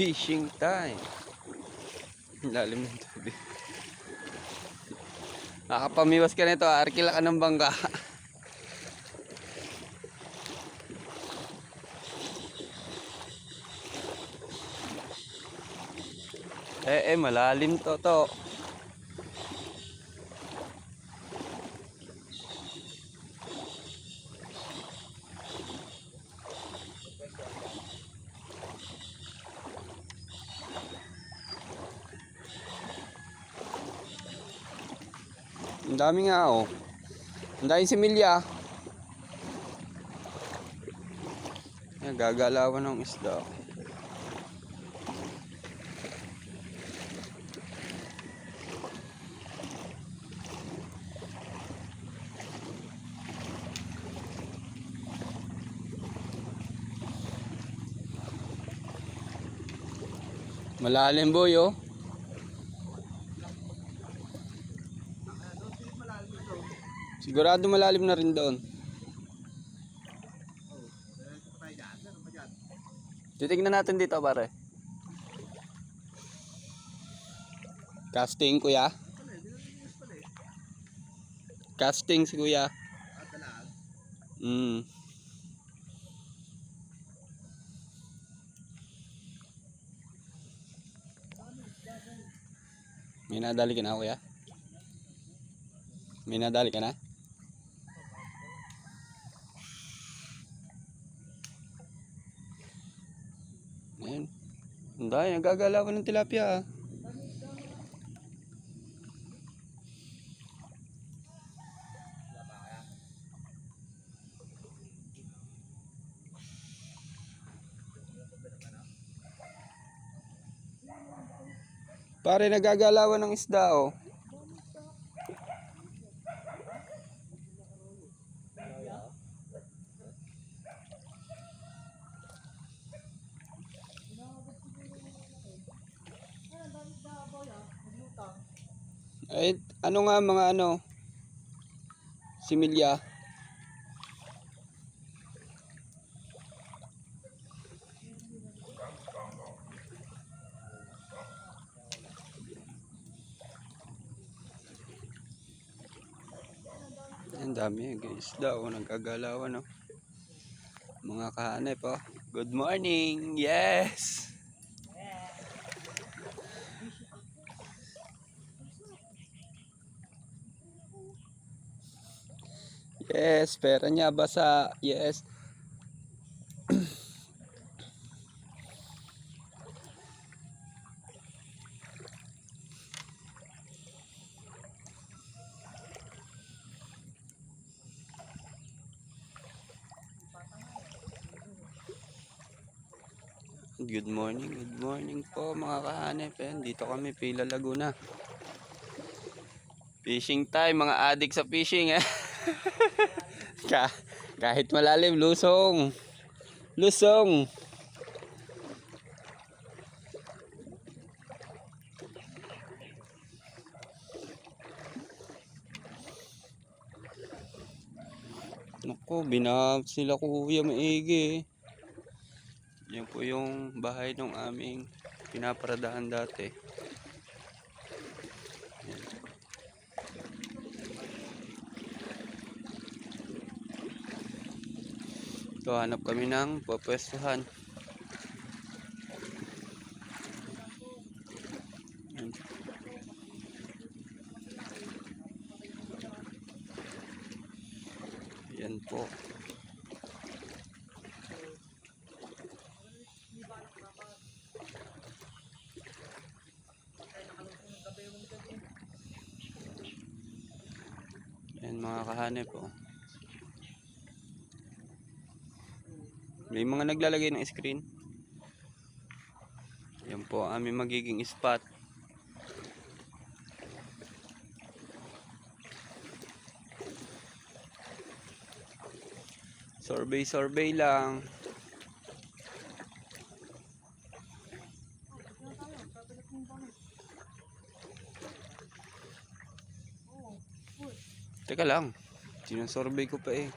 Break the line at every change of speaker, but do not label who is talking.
Fishing time. Lalim ng tubig. Nakapamiwas ka nito, arkila ka ng bangka. Malalim to. Ang dami nga oh. Ang daming similya. Yan, gagalawan ng isda. Malalim boy oh. Sigurado malalim na rin doon. Titignan natin dito pare. Casting kuya. Casting si kuya. May nadali ka na kuya? May nadali ka na? Ayan. Ang dami, nagagalawan ng tilapia. Pare, nagagalawan ng isda oh. Ay, ano nga mga ano? Similya. Ang dami guys, daw nagkagalawan oh. Mga kahanep oh. Good morning. Yes. Yes, pera niya basa. Yes. Good morning po mga kahanep. Dito kami Pila Laguna. Fishing time, mga adik sa fishing eh. Kahit malalim, lusong. Naku, binab sila kuya maigi. Yan po yung bahay ng aming pinaparadahan dati. Yan. So, hanap kami ng papwestuhan. Yan. Yan po. Yan mga kahanep po. May mga naglalagay ng screen. Yan po aming magiging spot. Survey lang. Teka lang, sinusurvey ko pa eh.